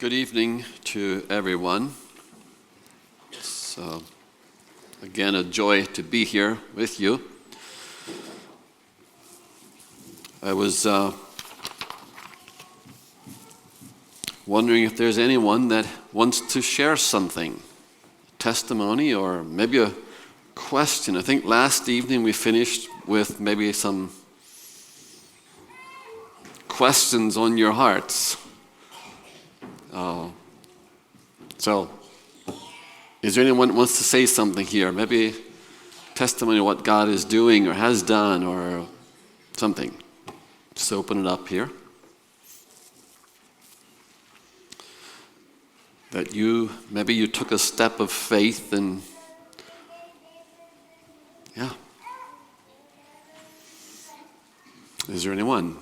Good evening to everyone. It's again a joy to be here with you. I was wondering if there's anyone that wants to share something, a testimony or maybe a question. I think last evening we finished with maybe some questions on your hearts. So, is there anyone who wants to say something here? Maybe testimony of what God is doing or has done or something. Just open it up here. That maybe you took a step of faith and, yeah. Is there anyone?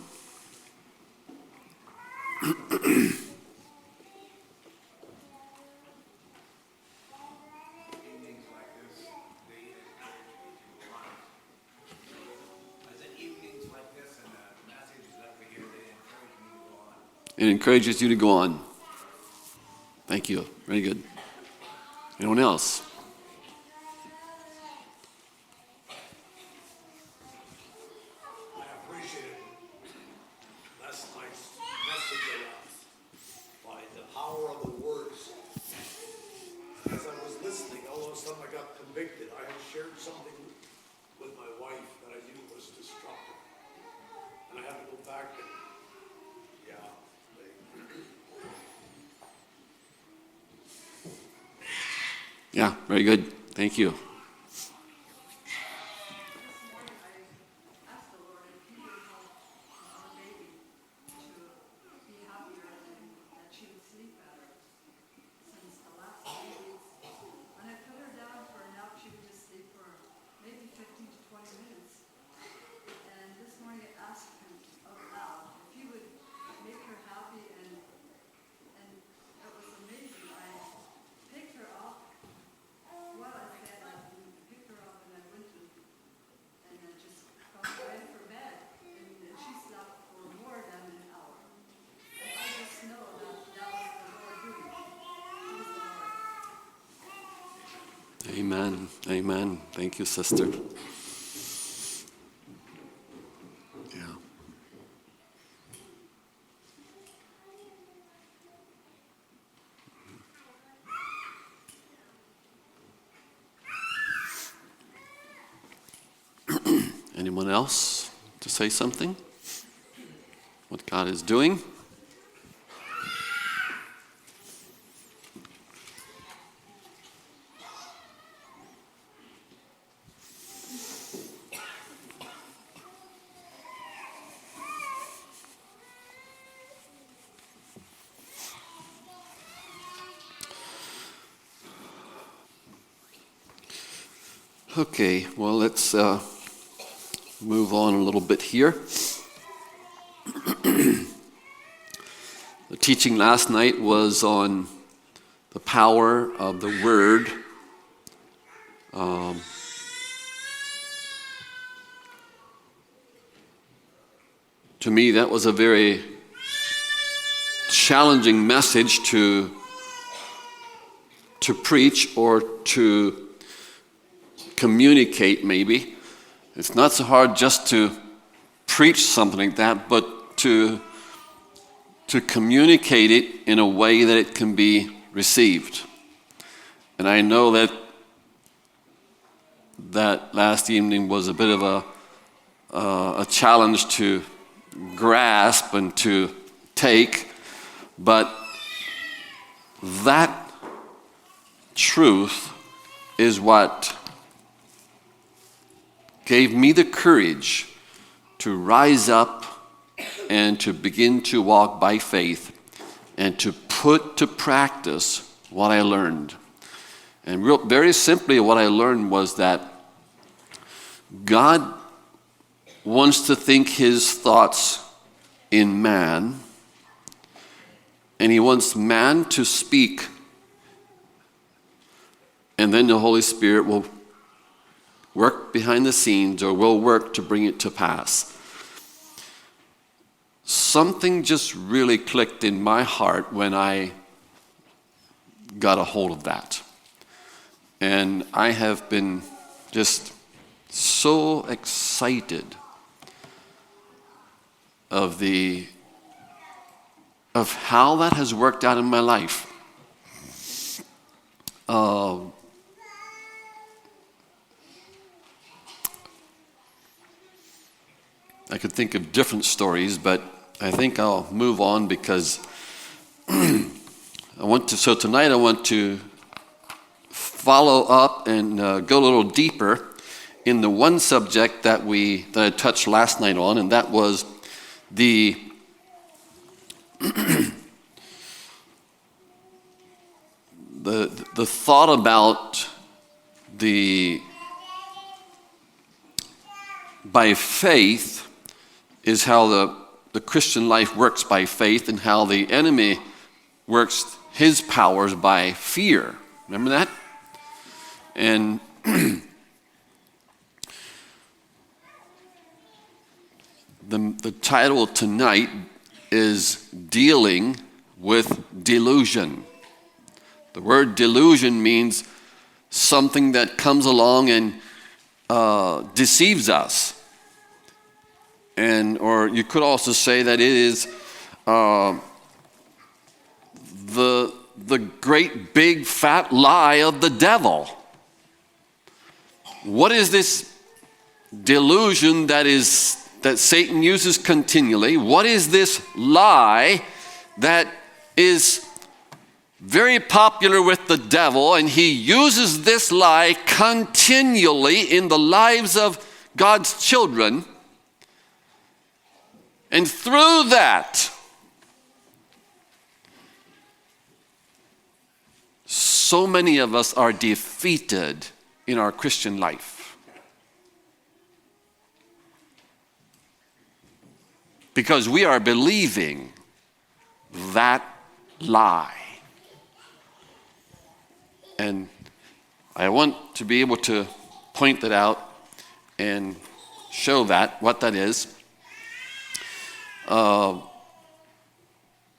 It encourages you to go on. Thank you. Very good. Anyone else? I appreciated last night's message by the power of the words. As I was listening, all of a sudden I got convicted. I had shared something with my wife that I knew was destructive. And I had to go back and Yeah, very good. Thank you. Amen. Amen. Thank you, sister. Yeah. Anyone else to say something? What God is doing? Okay, well, let's move on a little bit here. The teaching last night was on the power of the Word. To me, that was a very challenging message to preach or to communicate, maybe. It's not so hard just to preach something like that, but to communicate it in a way that it can be received. And I know that last evening was a bit of a challenge to grasp and to take, but that truth is what gave me the courage to rise up and to begin to walk by faith and to put to practice what I learned. And very simply, what I learned was that God wants to think His thoughts in man, and He wants man to speak, and then the Holy Spirit will work behind the scenes or will work to bring it to pass. Something just really clicked in my heart when I got a hold of that. And I have been just so excited of how that has worked out in my life. I could think of different stories, but I think I'll move on because so tonight I want to follow up and go a little deeper in the one subject that I touched last night on, and that was the thought about by faith is how the Christian life works by faith, and how the enemy works his powers by fear. Remember that? And the title tonight is Dealing with Delusion. The word delusion means something that comes along and deceives us. Or you could also say that it is the great big fat lie of the devil. What is this delusion that Satan uses continually? What is this lie that is very popular with the devil, and he uses this lie continually in the lives of God's children? And through that, so many of us are defeated in our Christian life. Because we are believing that lie. And I want to be able to point that out and show what that is.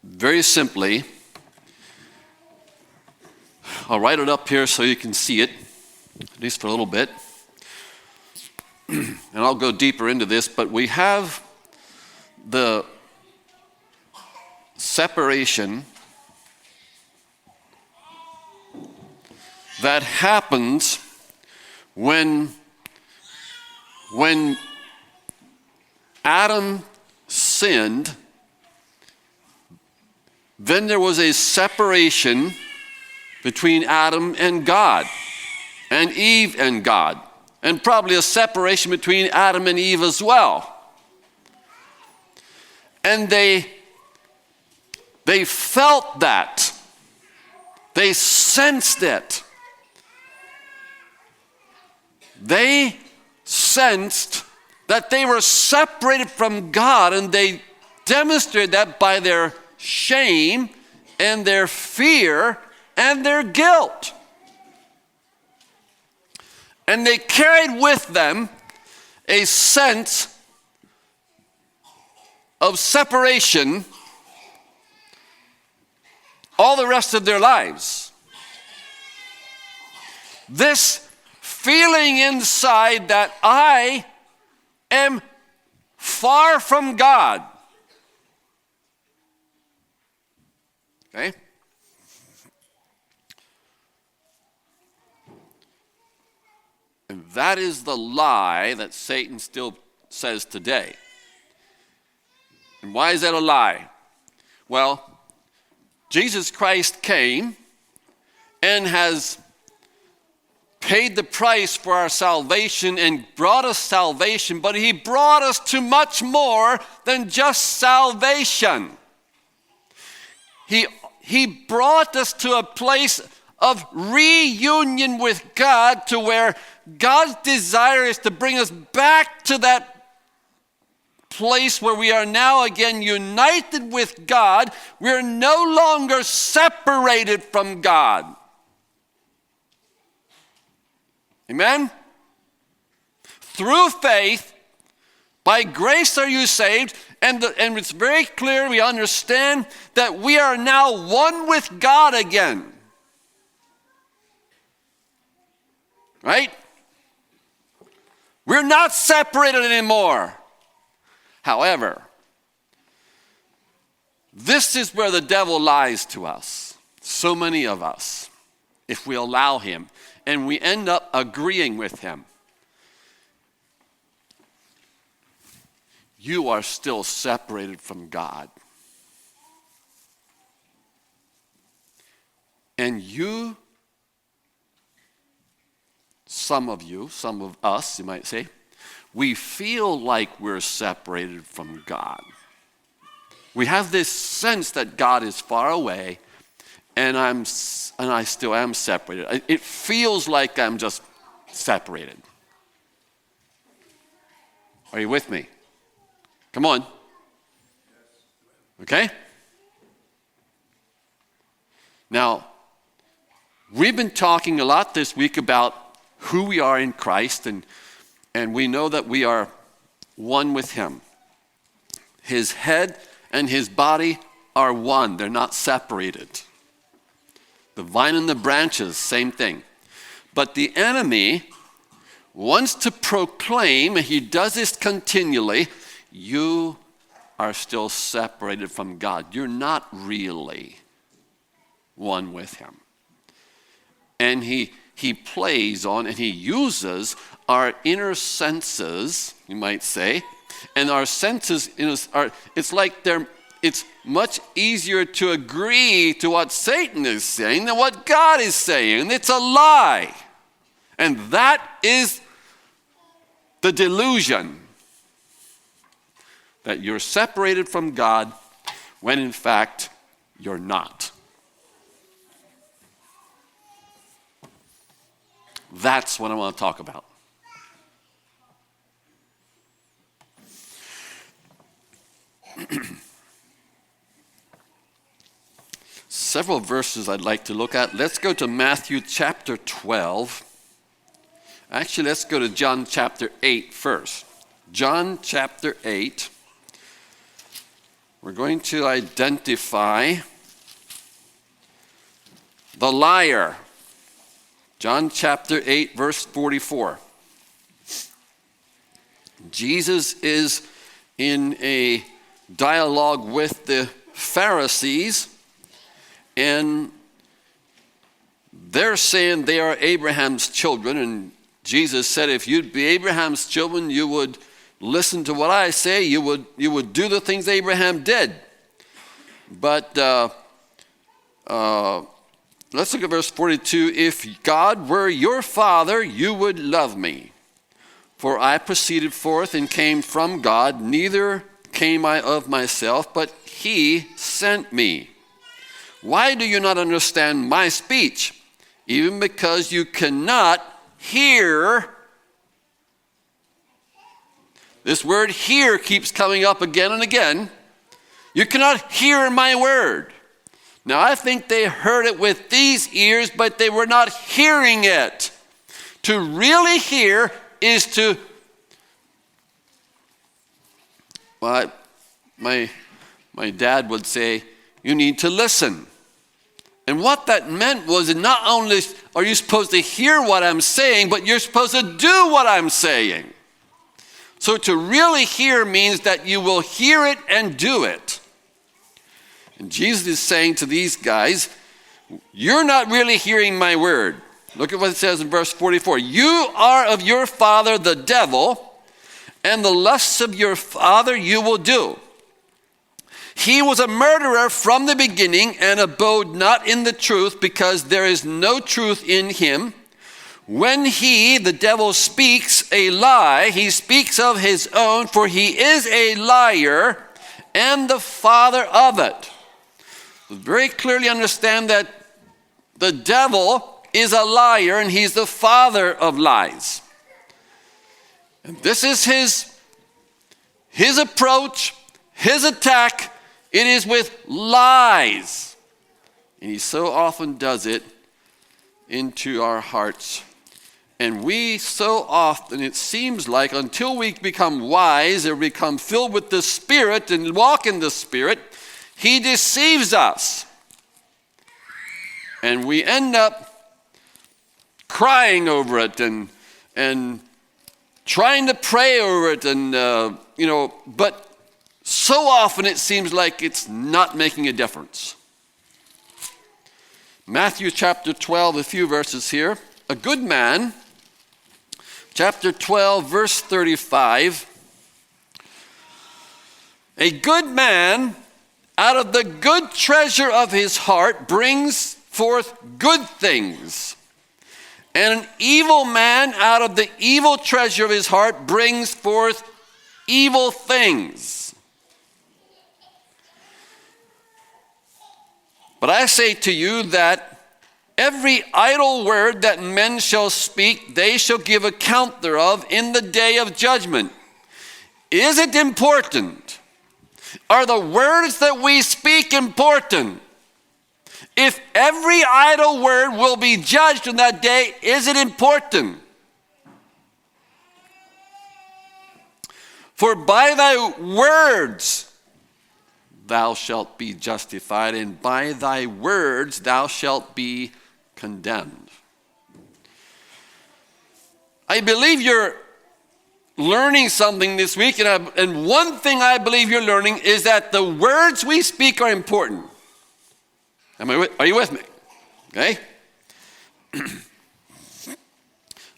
Very simply, I'll write it up here so you can see it, at least for a little bit. And I'll go deeper into this, but we have the separation that happens when Adam sinned. Then there was a separation between Adam and God, and Eve and God, and probably a separation between Adam and Eve as well. And they felt that. They sensed it. They sensed that they were separated from God, and they demonstrated that by their shame and their fear and their guilt. And they carried with them a sense of separation all the rest of their lives. This feeling inside that I am far from God. Okay? And that is the lie that Satan still says today. And why is that a lie? Well, Jesus Christ came and has paid the price for our salvation and brought us salvation, but he brought us to much more than just salvation. He brought us to a place of reunion with God, to where God's desire is to bring us back to that place where we are now again united with God. We're no longer separated from God. Amen? Through faith, by grace are you saved, and it's very clear, we understand that we are now one with God again. right? We're not separated anymore. However, this is where the devil lies to us, so many of us, if we allow him, and we end up agreeing with him. You are still separated from God. And you, some of us, you might say, we feel like we're separated from God. We have this sense that God is far away, and I still am separated. It feels like I'm just separated. Are you with me? Come on. Okay? Now, we've been talking a lot this week about who we are in Christ, and we know that we are one with him. His head and his body are one. They're not separated. The vine and the branches, same thing. But the enemy wants to proclaim, and he does this continually, you are still separated from God. You're not really one with him. And he plays on and he uses our inner senses, you might say, and our senses it's like it's much easier to agree to what Satan is saying than what God is saying. It's a lie. And that is the delusion, that you're separated from God when in fact you're not. That's what I want to talk about. Several verses I'd like to look at. Let's go to Matthew chapter 12. Actually, let's go to John chapter 8 first. John chapter 8. We're going to identify the liar. John chapter 8, verse 44. Jesus is in a dialogue with the Pharisees, and they're saying they are Abraham's children, and Jesus said, if you'd be Abraham's children, you would listen to what I say, you would do the things Abraham did. But let's look at verse 42. If God were your father, you would love me. For I proceeded forth and came from God, neither came I of myself, but he sent me. Why do you not understand my speech? Even because you cannot hear. This word hear keeps coming up again and again. You cannot hear my word. Now, I think they heard it with these ears, but they were not hearing it. To really hear is to, well, my dad would say, you need to listen. And what that meant was not only are you supposed to hear what I'm saying, but you're supposed to do what I'm saying. So to really hear means that you will hear it and do it. And Jesus is saying to these guys, you're not really hearing my word. Look at what it says in verse 44. You are of your father the devil, and the lusts of your father you will do. He was a murderer from the beginning and abode not in the truth, because there is no truth in him. When he, the devil, speaks a lie, he speaks of his own, for he is a liar and the father of it. Very clearly understand that the devil is a liar and he's the father of lies. And this is his approach, his attack. It is with lies. And he so often does it into our hearts. And we so often, it seems like, until we become wise or become filled with the Spirit and walk in the Spirit, he deceives us. And we end up crying over it and trying to pray over it, and but so often it seems like it's not making a difference. Matthew chapter 12, a few verses here. A good man, chapter 12, verse 35. A good man out of the good treasure of his heart brings forth good things. And an evil man out of the evil treasure of his heart brings forth evil things. But I say to you that every idle word that men shall speak, they shall give account thereof in the day of judgment. Is it important? Are the words that we speak important? If every idle word will be judged on that day, is it important? For by thy words thou shalt be justified, and by thy words thou shalt be condemned. I believe you're learning something this week, and one thing I believe you're learning is that the words we speak are important. Are you with me? Okay?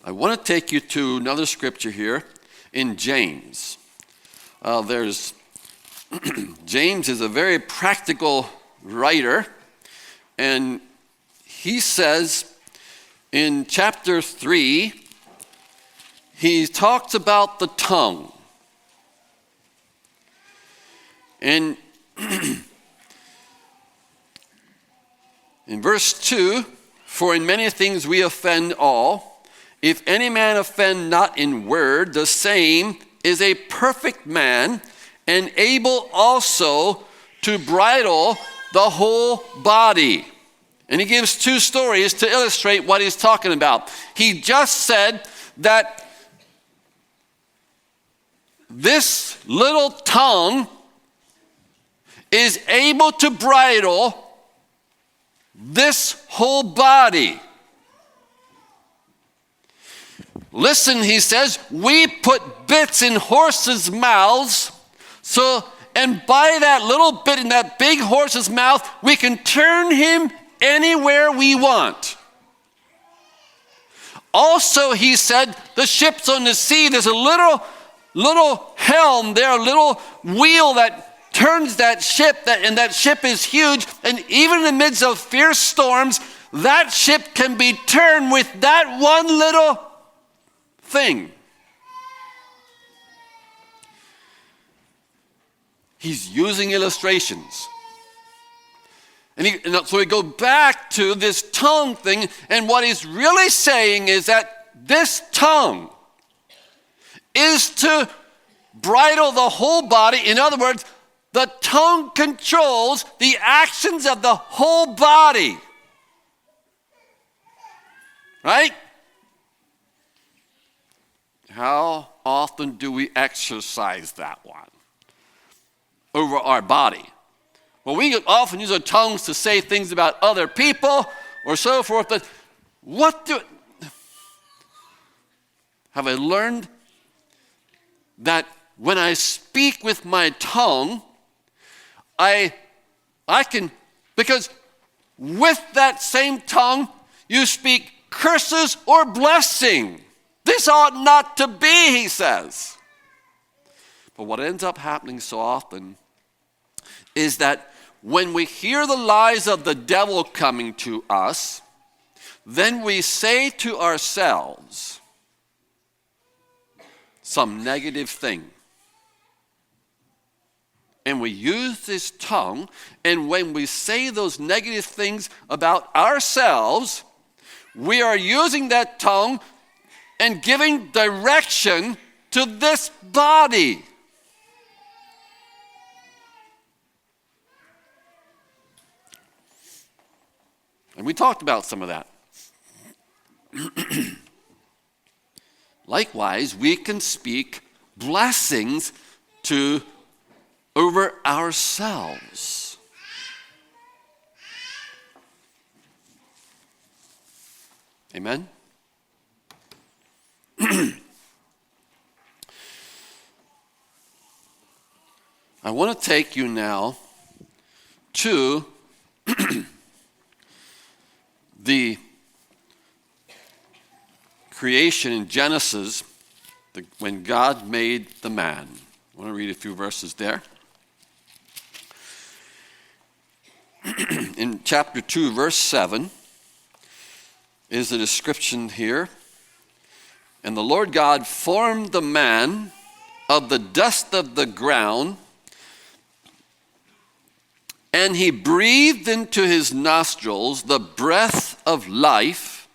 I want to take you to another scripture here in James. James is a very practical writer, and he says in chapter 3, he talks about the tongue. And in verse 2, for in many things we offend all. If any man offend not in word, the same is a perfect man, and able also to bridle the whole body. And he gives two stories to illustrate what he's talking about. He just said that this little tongue is able to bridle this whole body. Listen, he says, we put bits in horses' mouths, and by that little bit in that big horse's mouth, we can turn him anywhere we want. Also, he said, the ships on the sea, there's a little helm there, a little wheel that turns that ship, and that ship is huge, and even in the midst of fierce storms, that ship can be turned with that one little thing. He's using illustrations. And so we go back to this tongue thing, and what he's really saying is that this tongue is to bridle the whole body. In other words, the tongue controls the actions of the whole body. Right? How often do we exercise that one over our body? Well, we often use our tongues to say things about other people or so forth, but have I learned that when I speak with my tongue, I can, because with that same tongue, you speak curses or blessing. This ought not to be, he says. But what ends up happening so often is that when we hear the lies of the devil coming to us, then we say to ourselves some negative thing. And we use this tongue, and when we say those negative things about ourselves, we are using that tongue and giving direction to this body. And we talked about some of that. Likewise, we can speak blessings over ourselves. Amen? want to take you now to the creation in Genesis, when God made the man. I want to read a few verses there. In chapter 2, verse 7, is the description here. And the Lord God formed the man of the dust of the ground, and he breathed into his nostrils the breath of life,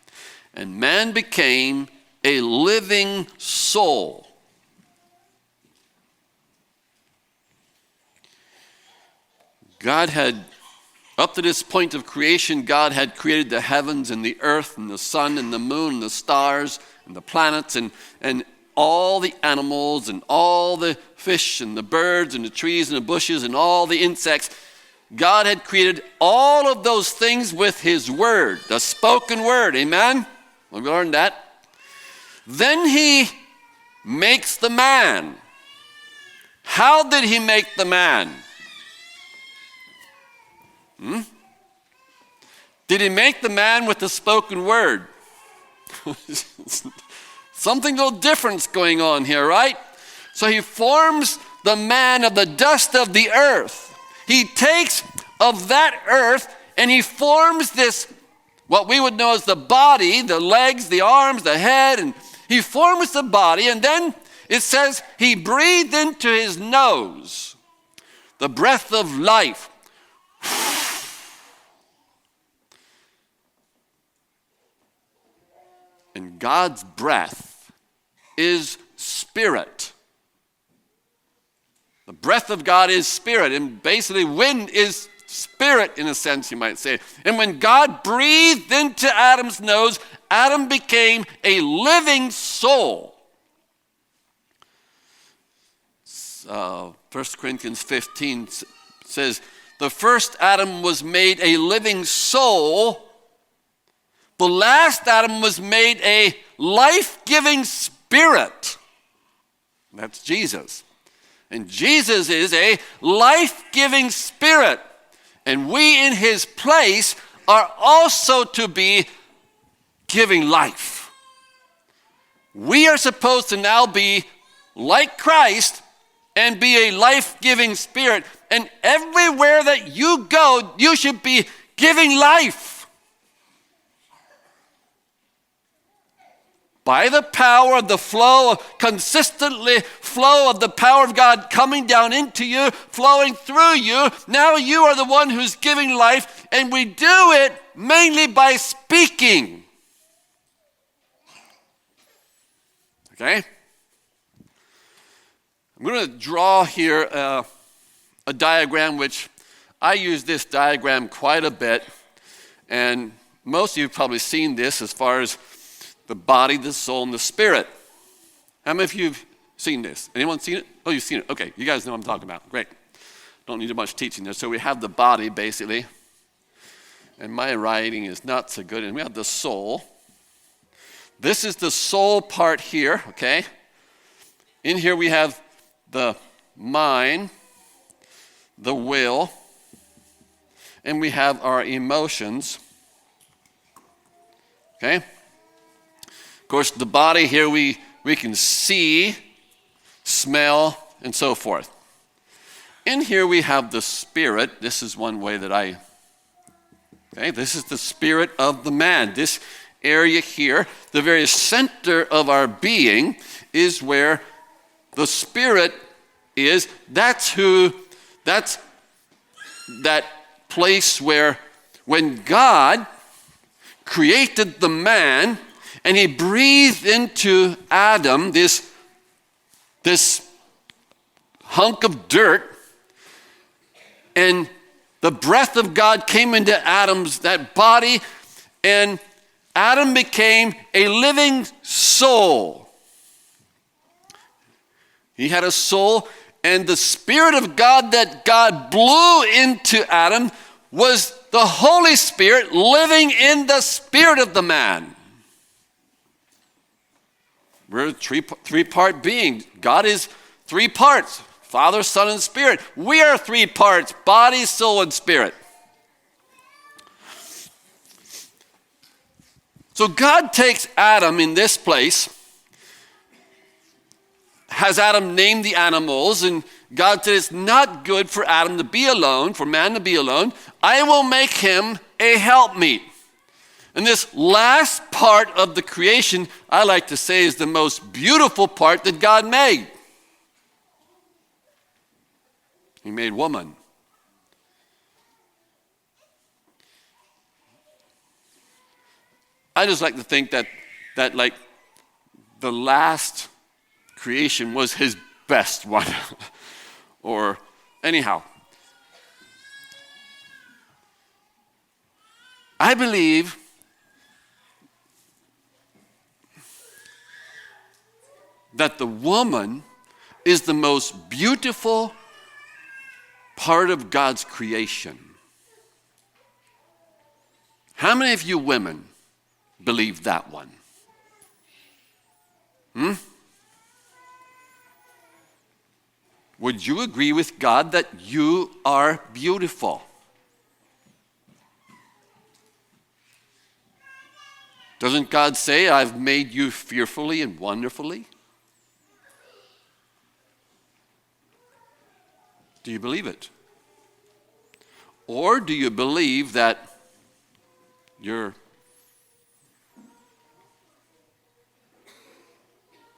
and man became a living soul. God had, up to this point of creation, God had created the heavens and the earth and the sun and the moon and the stars and the planets and all the animals and all the fish and the birds and the trees and the bushes and all the insects. God had created all of those things with his word, the spoken word. Amen? We learned that. Then he makes the man. How did he make the man? Did he make the man with the spoken word? Something a little different's going on here, right? So he forms the man of the dust of the earth. He takes of that earth and he forms this, what we would know as the body, the legs, the arms, the head, and he forms the body, and then it says he breathed into his nose the breath of life. And God's breath is spirit. The breath of God is spirit, and basically wind is spirit in a sense, you might say. And when God breathed into Adam's nose, Adam became a living soul. 1 Corinthians 15 says, the first Adam was made a living soul. The last Adam was made a life-giving spirit. That's Jesus. And Jesus is a life-giving spirit. And we in his place are also to be giving life. We are supposed to now be like Christ and be a life-giving spirit. And everywhere that you go, you should be giving life. By the power of the flow, consistently flow of the power of God coming down into you, flowing through you, now you are the one who's giving life, and we do it mainly by speaking. Okay? I'm going to draw here a diagram, which I use this diagram quite a bit, and most of you have probably seen this as far as the body, the soul, and the spirit. How many of you have seen this? Anyone seen it? Oh, you've seen it. Okay, you guys know what I'm talking about. Great. Don't need much teaching there. So we have the body, basically. And my writing is not so good. And we have the soul. This is the soul part here, okay? In here we have the mind, the will, and we have our emotions. Okay? Of course, the body here we can see, smell, and so forth. In here we have the spirit. This is one way that this is the spirit of the man. This area here, the very center of our being, is where the spirit is. That's that place where when God created the man, and he breathed into Adam this hunk of dirt, and the breath of God came into Adam's that body, and Adam became a living soul. He had a soul, and the Spirit of God that God blew into Adam was the Holy Spirit living in the spirit of the man. We're a three-part being. God is three parts: Father, Son, and Spirit. We are three parts, body, soul, and spirit. So God takes Adam in this place, has Adam name the animals, and God said it's not good for Adam to be alone, for man to be alone. I will make him a helpmeet. And this last part of the creation, I like to say, is the most beautiful part that God made. He made woman. I just like to think that like the last creation was his best one. Or anyhow. I believe that the woman is the most beautiful part of God's creation. How many of you women believe that one? Would you agree with God that you are beautiful? Doesn't God say, I've made you fearfully and wonderfully? Do you believe it? Or do you believe that you're,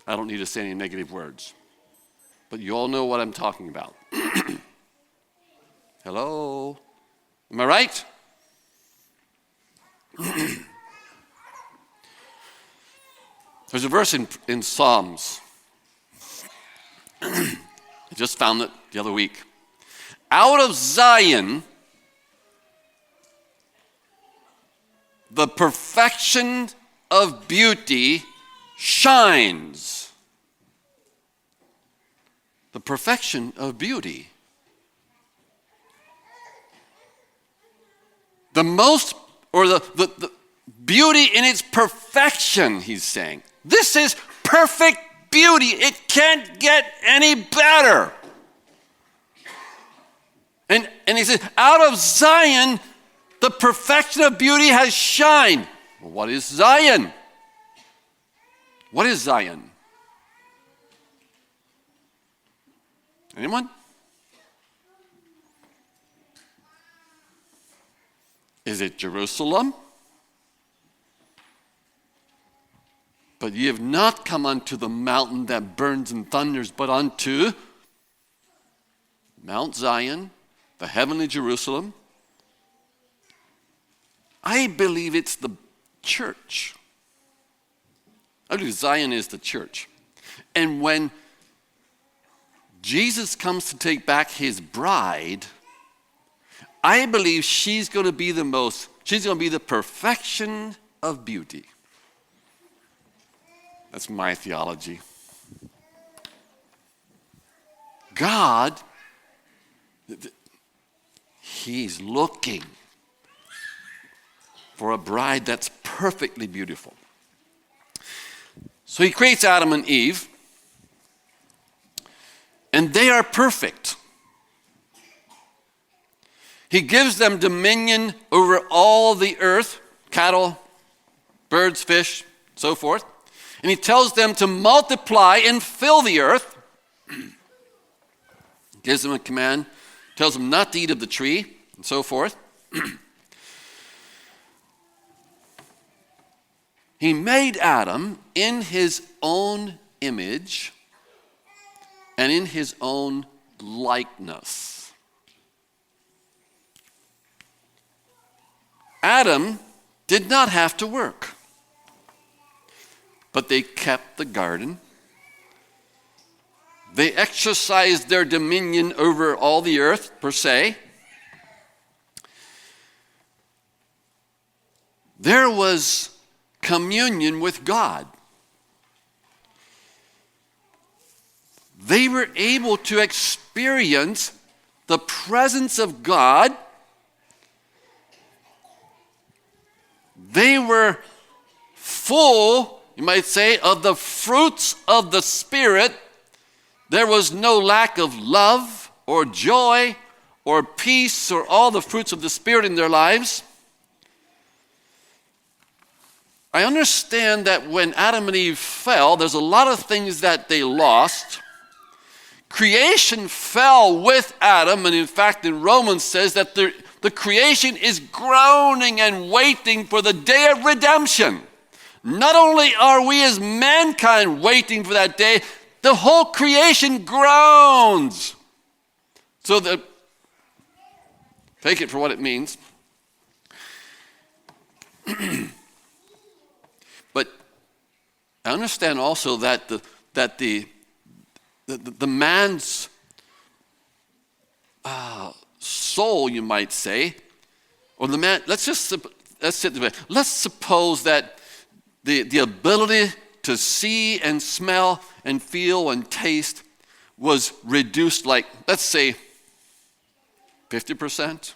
I don't need to say any negative words, but you all know what I'm talking about. Hello? Am I right? There's a verse in Psalms. I just found it the other week. Out of Zion, the perfection of beauty shines. The perfection of beauty. The most, or the beauty in its perfection, he's saying. This is perfect beauty. It can't get any better. And he says, out of Zion, the perfection of beauty has shined. Well, what is Zion? What is Zion? Anyone? Is it Jerusalem? But ye have not come unto the mountain that burns and thunders, but unto Mount Zion, the heavenly Jerusalem. I believe it's the church. I believe Zion is the church. And when Jesus comes to take back his bride, I believe she's going to be the perfection of beauty. That's my theology. God, he's looking for a bride that's perfectly beautiful. So he creates Adam and Eve, and they are perfect. He gives them dominion over all the earth, cattle, birds, fish, so forth. And he tells them to multiply and fill the earth. Gives them a command, tells them not to eat of the tree, and so forth. He made Adam in his own image and in his own likeness. Adam did not have to work, but they kept the garden. They exercised their dominion over all the earth, per se. There was communion with God. They were able to experience the presence of God. They were full, you might say, of the fruits of the Spirit. There was no lack of love or joy or peace or all the fruits of the Spirit in their lives. I understand that when Adam and Eve fell, there's a lot of things that they lost. Creation fell with Adam, and in fact, in Romans says that the creation is groaning and waiting for the day of redemption. Not only are we as mankind waiting for that day, the whole creation groans. So take it for what it means. But I understand also that the man's soul, you might say, or the man. Let's suppose that the ability to see and smell and feel and taste was reduced, like, let's say, 50%.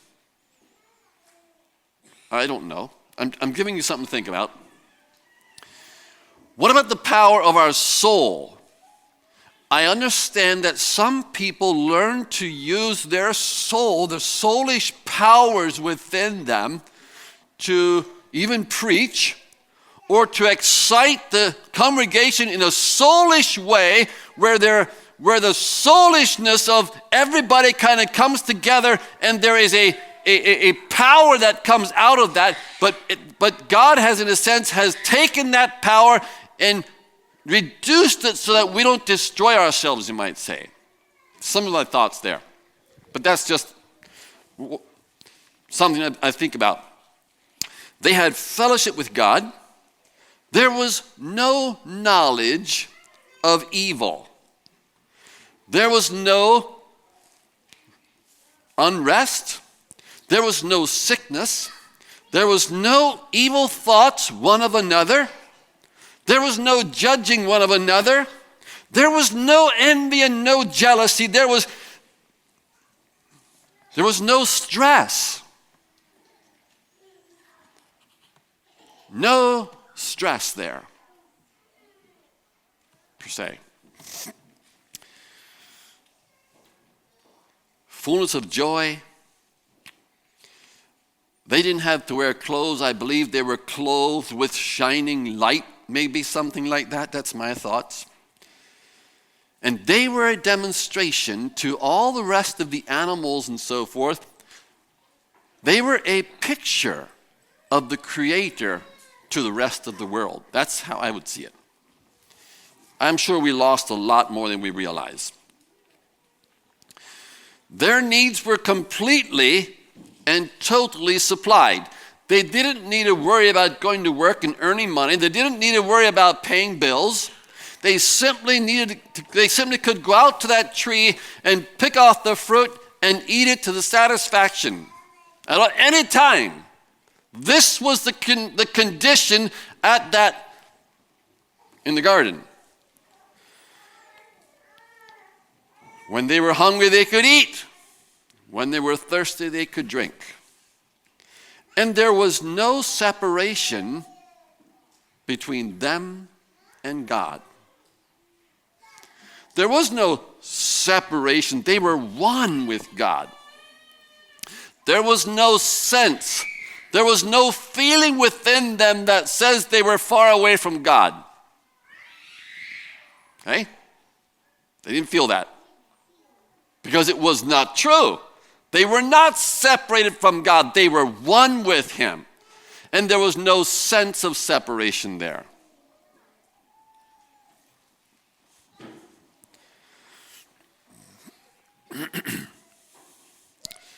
I don't know. I'm giving you something to think about. What about the power of our soul? I understand that some people learn to use their soul, the soulish powers within them, to even preach or to excite the congregation in a soulish way where the soulishness of everybody kind of comes together, and there is a power that comes out of that. But God has, in a sense, has taken that power and reduced it so that we don't destroy ourselves, you might say. Some of my thoughts there. But that's just something I think about. They had fellowship with God. There was no knowledge of evil. There was no unrest. There was no sickness. There was no evil thoughts one of another. There was no judging one of another. There was no envy and no jealousy. There was no stress. No stress there, per se. Fullness of joy. They didn't have to wear clothes. I believe they were clothed with shining light, maybe something like that. That's my thoughts. And they were a demonstration to all the rest of the animals and so forth. They were a picture of the Creator to the rest of the world. That's how I would see it. I'm sure we lost a lot more than we realize. Their needs were completely and totally supplied. They didn't need to worry about going to work and earning money. They didn't need to worry about paying bills. They simply could go out to that tree and pick off the fruit and eat it to the satisfaction at any time. This was the condition in the garden. When they were hungry, they could eat. When they were thirsty, they could drink. And there was no separation between them and God. There was no separation. They were one with God. There was no sense. There was no feeling within them that says they were far away from God. Okay? They didn't feel that. Because it was not true. They were not separated from God. They were one with Him. And there was no sense of separation there.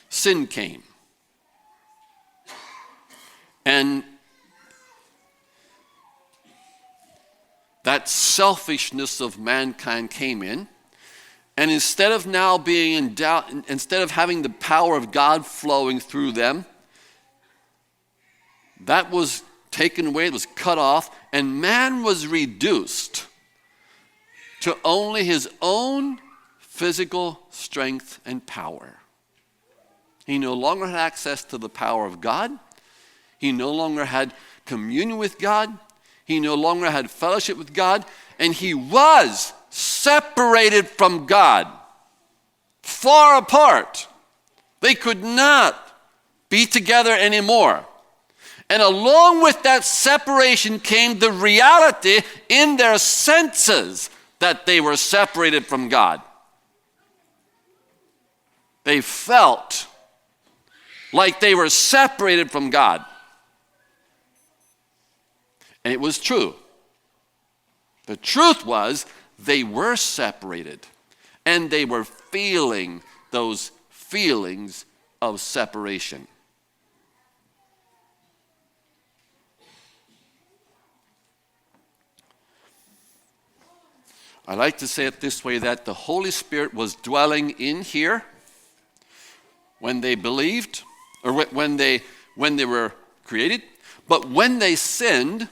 Sin came. And that selfishness of mankind came in. And instead of now being endowed, instead of having the power of God flowing through them, that was taken away, it was cut off, and man was reduced to only his own physical strength and power. He no longer had access to the power of God. He no longer had communion with God. He no longer had fellowship with God. And he was separated from God, far apart. They could not be together anymore. And along with that separation came the reality in their senses that they were separated from God. They felt like they were separated from God. And it was true. The truth was they were separated, and they were feeling those feelings of separation. I like to say it this way, that the Holy Spirit was dwelling in here when they believed, or when they were created. But when they sinned,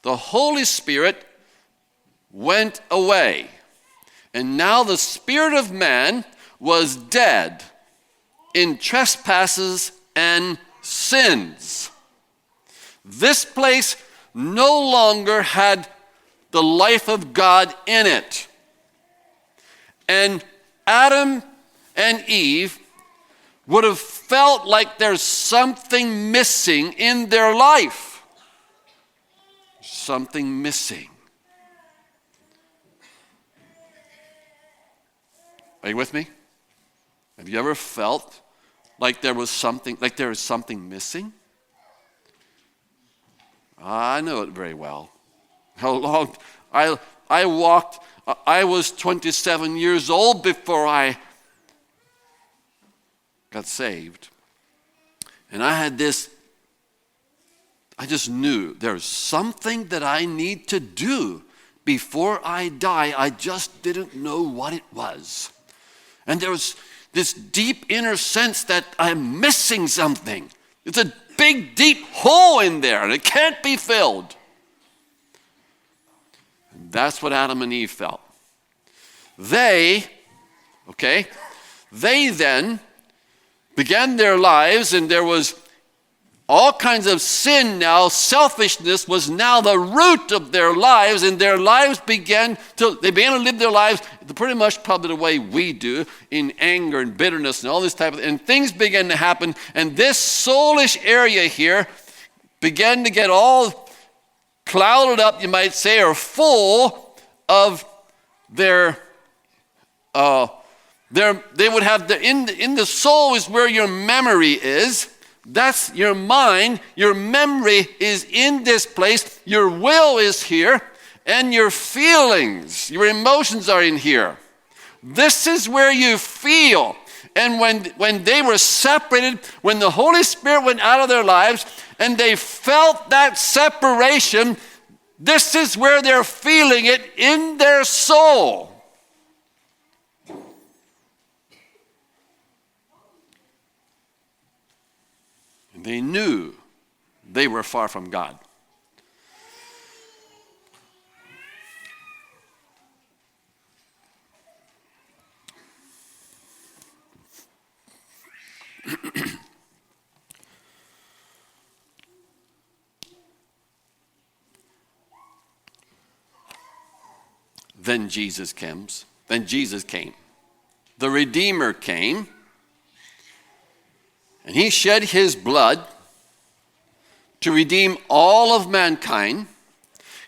the Holy Spirit went away. And now the spirit of man was dead in trespasses and sins. This place no longer had the life of God in it. And Adam and Eve would have felt like there's something missing in their life. Something missing. Are you with me? Have you ever felt like there was something missing? I know it very well. How long I walked, I was 27 years old before I got saved. And I just knew there's something that I need to do before I die. I just didn't know what it was. And there was this deep inner sense that I'm missing something. It's a big, deep hole in there, and it can't be filled. And that's what Adam and Eve felt. They then began their lives, and there was all kinds of sin now. Selfishness was now the root of their lives, and their lives began to live their lives pretty much probably the way we do, in anger and bitterness and all this type of, and things began to happen, and this soulish area here began to get all clouded up, you might say, or full of their they would have in the soul is where your memory is. That's your mind. Your memory is in this place. Your will is here. And your feelings, your emotions are in here. This is where you feel. And when they were separated, when the Holy Spirit went out of their lives and they felt that separation, this is where they're feeling it in their soul. They knew they were far from God. Then Jesus came. The Redeemer came. And he shed his blood to redeem all of mankind.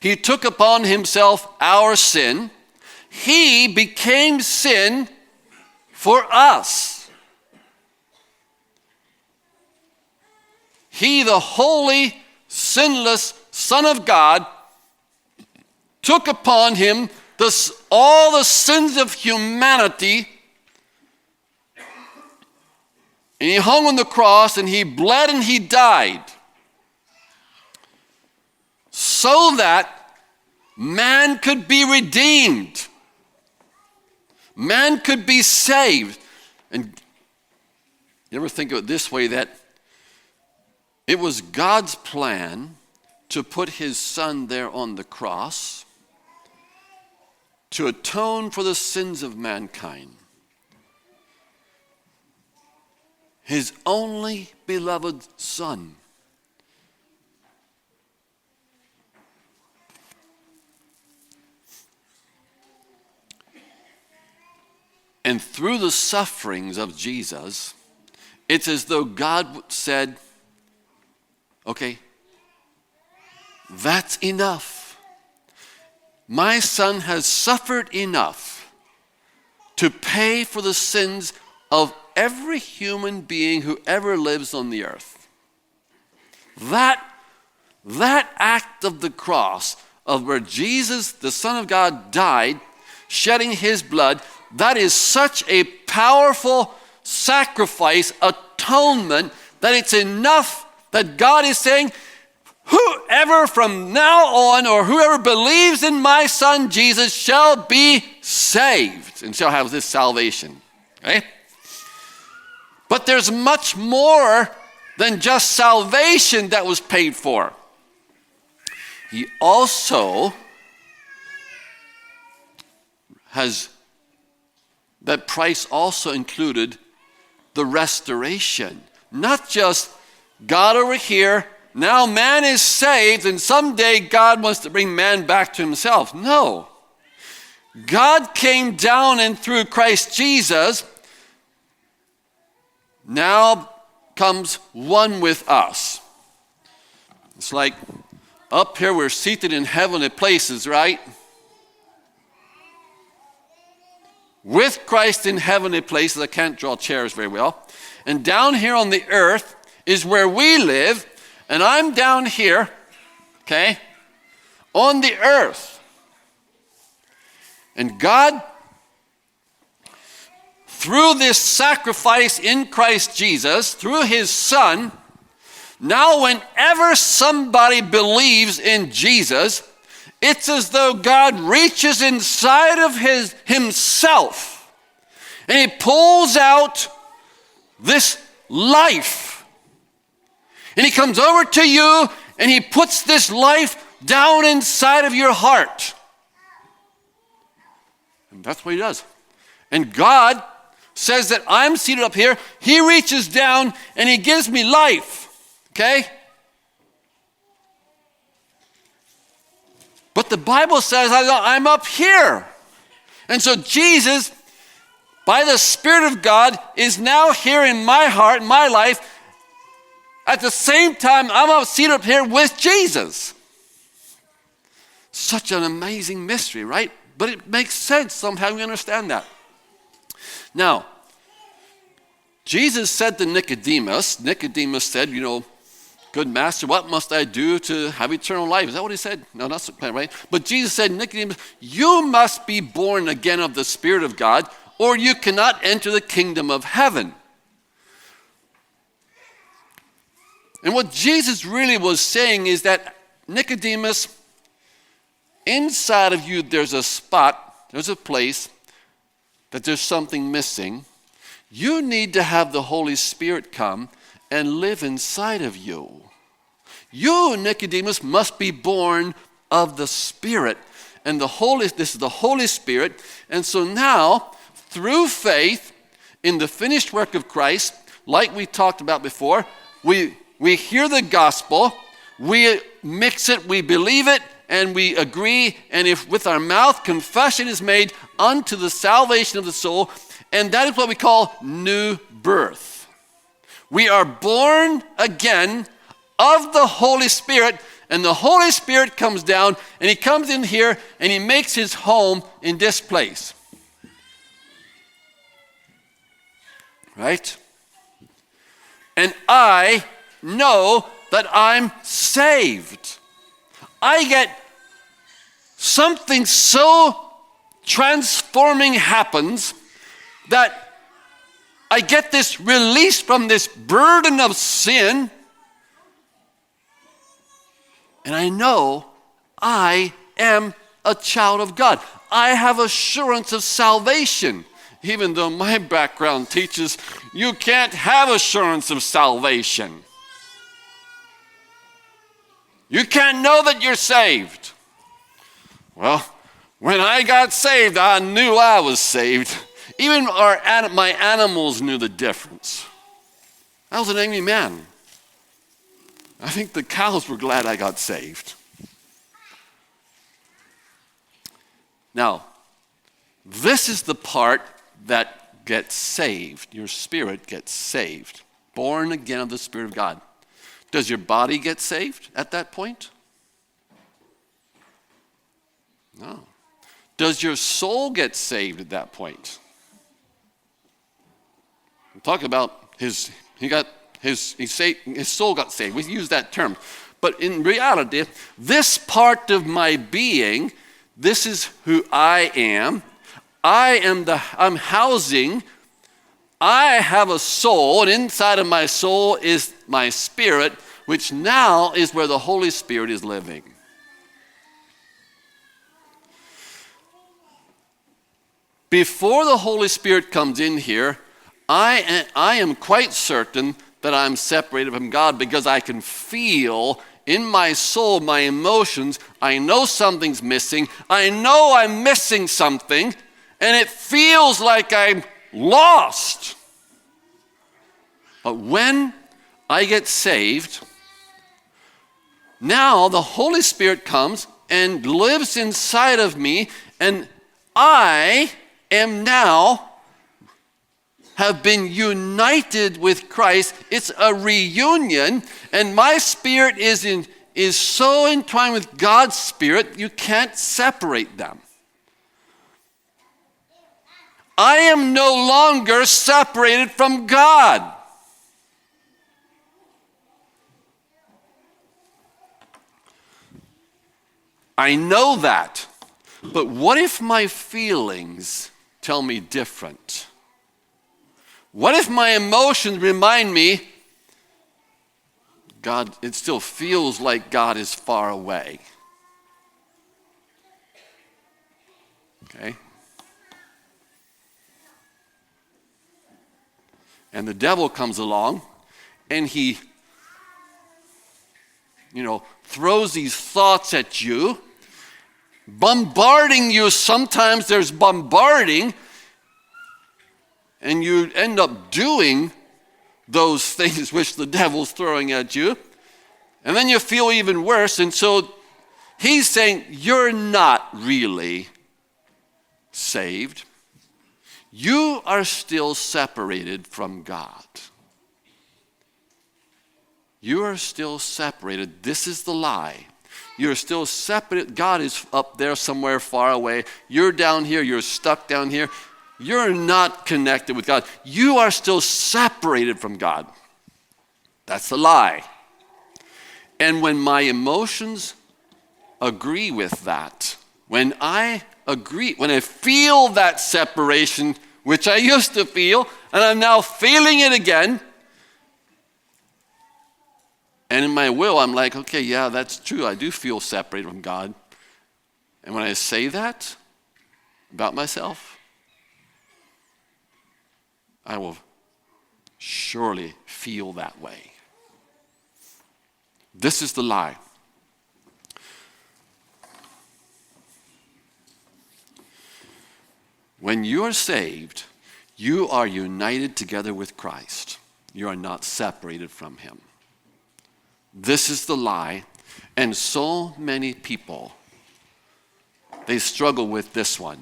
He took upon himself our sin. He became sin for us. He, the holy, sinless Son of God, took upon him all the sins of humanity. And he hung on the cross, and he bled, and he died. So that man could be redeemed. Man could be saved. And you ever think of it this way, that it was God's plan to put his Son there on the cross to atone for the sins of mankind. His only beloved Son. And through the sufferings of Jesus, it's as though God said, okay, that's enough. My son has suffered enough to pay for the sins of every human being who ever lives on the earth. That act of the cross, of where Jesus, the Son of God, died, shedding his blood, that is such a powerful sacrifice, atonement, that it's enough that God is saying, whoever from now on, or whoever believes in my Son Jesus, shall be saved and shall have this salvation. Okay? But there's much more than just salvation that was paid for. He also has, that price also included the restoration. Not just God over here, now man is saved, and someday God wants to bring man back to himself. No. God came down, and through Christ Jesus, now comes one with us. It's like up here we're seated in heavenly places, right? With Christ in heavenly places. I can't draw chairs very well. And down here on the earth is where we live. And I'm down here, okay, on the earth. And God, through this sacrifice in Christ Jesus, through his Son, now whenever somebody believes in Jesus, it's as though God reaches inside of himself and he pulls out this life. And he comes over to you and he puts this life down inside of your heart. And that's what he does. And God says that I'm seated up here. He reaches down and he gives me life. Okay? But the Bible says I'm up here. And so Jesus, by the Spirit of God, is now here in my heart, my life. At the same time, I'm seated up here with Jesus. Such an amazing mystery, right? But it makes sense somehow. We understand that. Now, Jesus said to Nicodemus said, good master, what must I do to have eternal life? Is that what he said? No, that's not right. But Jesus said, Nicodemus, you must be born again of the Spirit of God, or you cannot enter the kingdom of heaven. And what Jesus really was saying is that, Nicodemus, inside of you there's a spot, there's a place that there's something missing. You need to have the Holy Spirit come and live inside of you. You, Nicodemus, must be born of the Spirit. And this is the Holy Spirit. And so now, through faith in the finished work of Christ, like we talked about before, we hear the gospel, we mix it, we believe it, and we agree. And if with our mouth confession is made unto the salvation of the soul, and that is what we call new birth. We are born again of the Holy Spirit, and the Holy Spirit comes down, and he comes in here, and he makes his home in this place. Right? And I know that I'm saved. I get something so transforming happens that I get this release from this burden of sin, and I know I am a child of God. I have assurance of salvation, even though my background teaches you can't have assurance of salvation. You can't know that you're saved. Well, when I got saved, I knew I was saved. Even my animals knew the difference. I was an angry man. I think the cows were glad I got saved. Now, this is the part that gets saved. Your spirit gets saved. Born again of the Spirit of God. Does your body get saved at that point? No. Does your soul get saved at that point? I'm talking about his soul got saved. We use that term. But in reality, this part of my being, this is who I am. I'm housing. I have a soul, and inside of my soul is my spirit, which now is where the Holy Spirit is living. Before the Holy Spirit comes in here, I am quite certain that I'm separated from God because I can feel in my soul, my emotions, I know something's missing. I know I'm missing something, and it feels like I'm lost. But when I get saved, now the Holy Spirit comes and lives inside of me, and I am now have been united with Christ. It's a reunion, and my spirit is so entwined with God's spirit, you can't separate them. I am no longer separated from God. I know that. But what if my feelings tell me different? What if my emotions remind me, God, it still feels like God is far away? Okay? And the devil comes along and he, throws these thoughts at you, bombarding you. Sometimes there's bombarding, and you end up doing those things which the devil's throwing at you. And then you feel even worse. And so he's saying, you're not really saved. You are still separated from God. You are still separated. This is the lie. You're still separate. God is up there somewhere far away. You're down here. You're stuck down here. You're not connected with God. You are still separated from God. That's the lie. And when my emotions agree with that, when I feel that separation, which I used to feel, and I'm now feeling it again, and in my will, I'm like, okay, yeah, that's true. I do feel separated from God. And when I say that about myself, I will surely feel that way. This is the lie. When you are saved, you are united together with Christ. You are not separated from him. This is the lie, and so many people, they struggle with this one,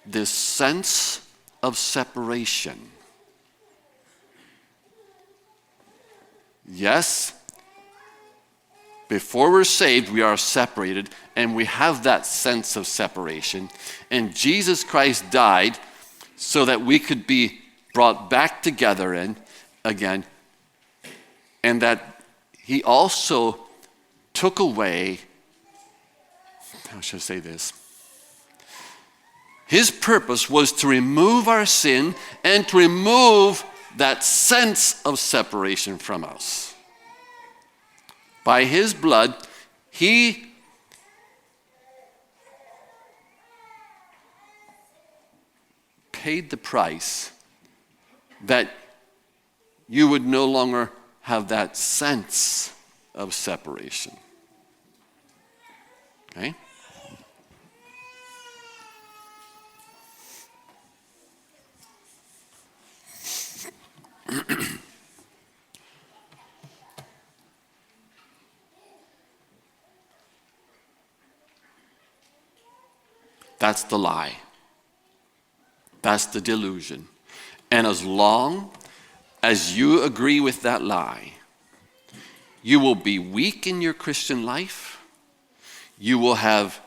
this sense of separation. Yes, before we're saved, we are separated, and we have that sense of separation. And Jesus Christ died so that we could be brought back together again, and that he also took away, how should I say this? His purpose was to remove our sin and to remove that sense of separation from us. By his blood, he paid the price that you would no longer have that sense of separation. Okay? That's the lie. That's the delusion. And as long as you agree with that lie, you will be weak in your Christian life. You will have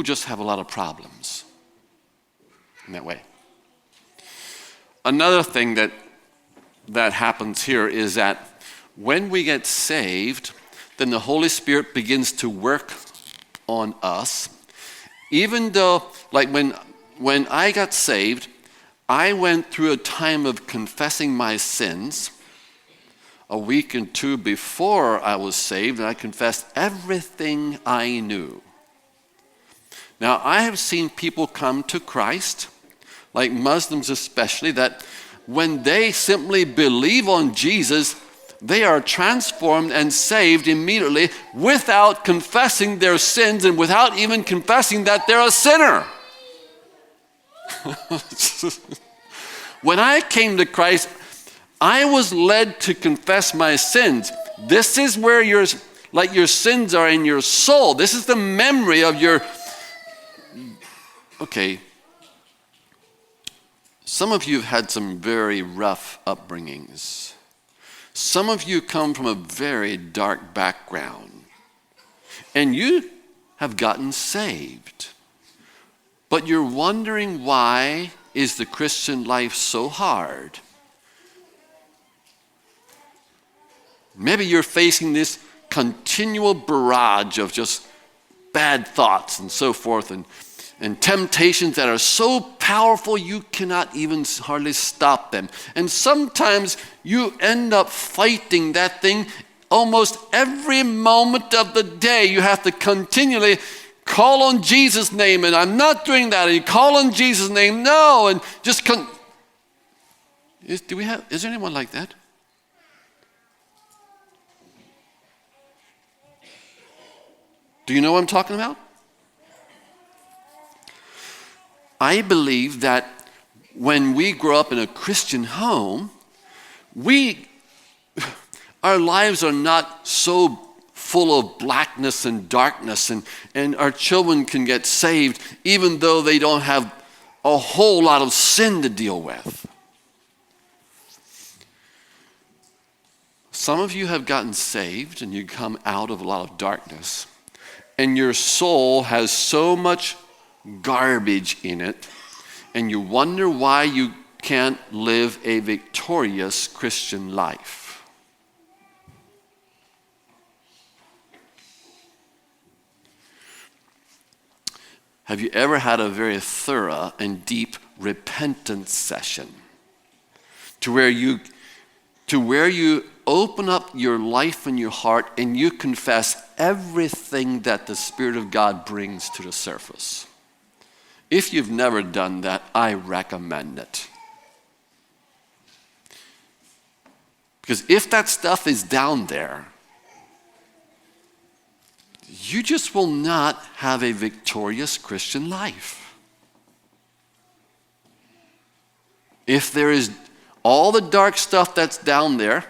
just have a lot of problems in that way. Another thing that happens here is that when we get saved, then the Holy Spirit begins to work on us. Even though, like when I got saved, I went through a time of confessing my sins. A week and two before I was saved, and I confessed everything I knew. Now, I have seen people come to Christ, like Muslims especially, that when they simply believe on Jesus, they are transformed and saved immediately without confessing their sins and without even confessing that they're a sinner. When I came to Christ, I was led to confess my sins. This is where your sins are in your soul. This is the memory of your... Okay. Some of you have had some very rough upbringings. Some of you come from a very dark background. And you have gotten saved. But you're wondering, why is the Christian life so hard? Maybe you're facing this continual barrage of just bad thoughts and so forth, and temptations that are so powerful you cannot even hardly stop them. And sometimes you end up fighting that thing almost every moment of the day. You have to continually call on Jesus' name, and I'm not doing that. And you call on Jesus' name, no, and just is there anyone like that? Do you know what I'm talking about? I believe that when we grow up in a Christian home, our lives are not so full of blackness and darkness, and our children can get saved even though they don't have a whole lot of sin to deal with. Some of you have gotten saved and you come out of a lot of darkness, and your soul has so much garbage in it, and you wonder why you can't live a victorious Christian life. Have you ever had a very thorough and deep repentance session to where you open up your life and your heart and you confess everything that the Spirit of God brings to the surface? If you've never done that, I recommend it. Because if that stuff is down there, you just will not have a victorious Christian life. If there is all the dark stuff that's down there,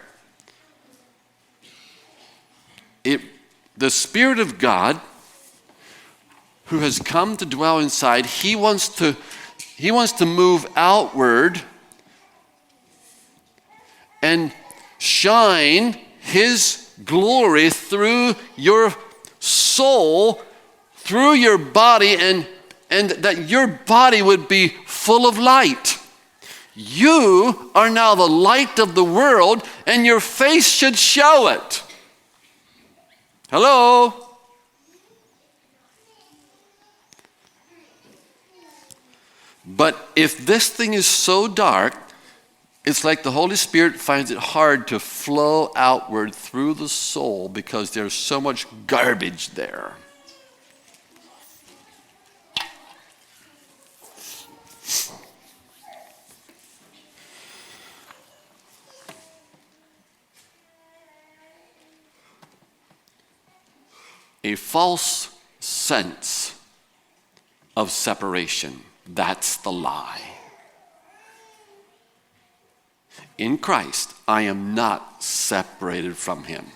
the Spirit of God, who has come to dwell inside, he wants to move outward and shine his glory through your soul, through your body, and that your body would be full of light. You are now the light of the world, and your face should show it. Hello? But if this thing is so dark, it's like the Holy Spirit finds it hard to flow outward through the soul because there's so much garbage there. A false sense of separation. That's the lie. In Christ, I am not separated from him.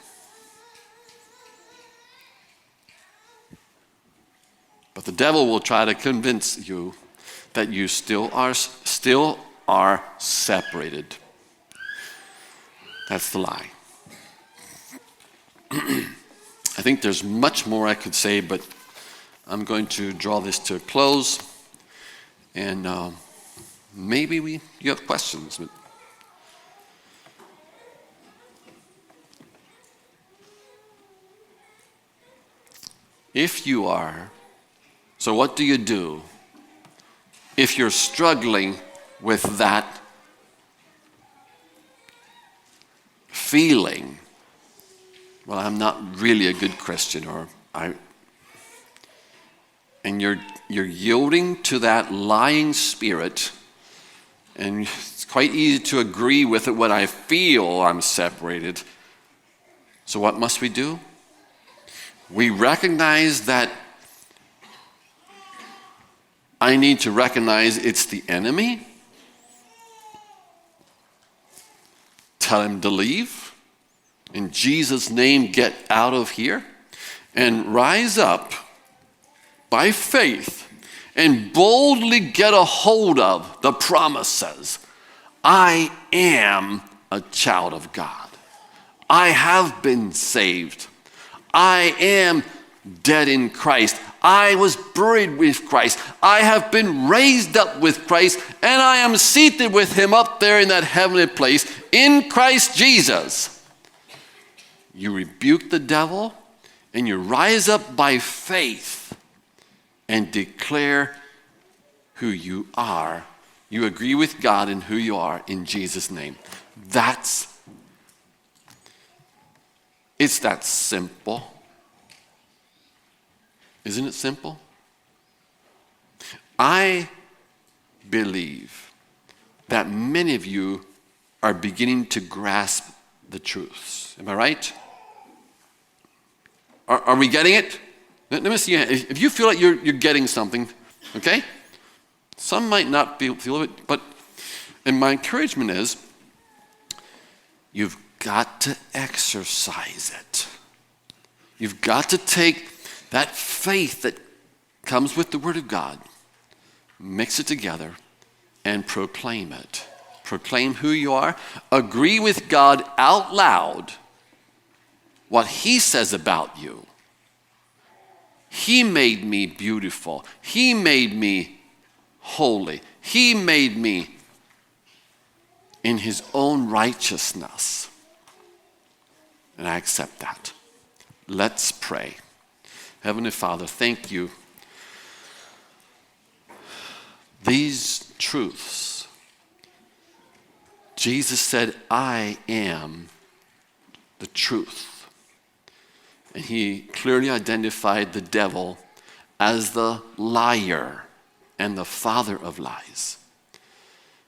But the devil will try to convince you that you still are separated. That's the lie. I think there's much more I could say, but I'm going to draw this to a close. And maybe you have questions. But if you are, so what do you do if you're struggling with that feeling? Well, I'm not really a good Christian, and you're yielding to that lying spirit, and it's quite easy to agree with it when I feel I'm separated. So what must we do? We recognize that I need to recognize it's the enemy. Tell him to leave. In Jesus' name, get out of here. And rise up by faith and boldly get a hold of the promises. I am a child of God. I have been saved. I am dead in Christ. I was buried with Christ. I have been raised up with Christ, and I am seated with him up there in that heavenly place in Christ Jesus. You rebuke the devil, and you rise up by faith and declare who you are. You agree with God in who you are in Jesus' name. It's that simple. Isn't it simple? I believe that many of you are beginning to grasp the truths. Am I right? Are we getting it? Let me see. If you feel like you're getting something, okay? Some might not feel it, and my encouragement is you've got to exercise it. You've got to take that faith that comes with the Word of God, mix it together, and proclaim it. Proclaim who you are. Agree with God out loud what He says about you. He made me beautiful. He made me holy. He made me in His own righteousness. And I accept that. Let's pray. Heavenly Father, thank you. These truths, Jesus said, I am the truth. And He clearly identified the devil as the liar and the father of lies.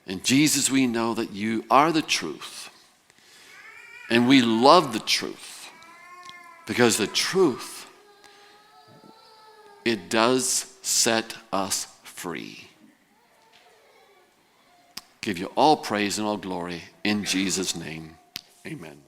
And Jesus, we know that you are the truth. And we love the truth because the truth, it does set us free. Give you all praise and all glory in Jesus' name. Amen.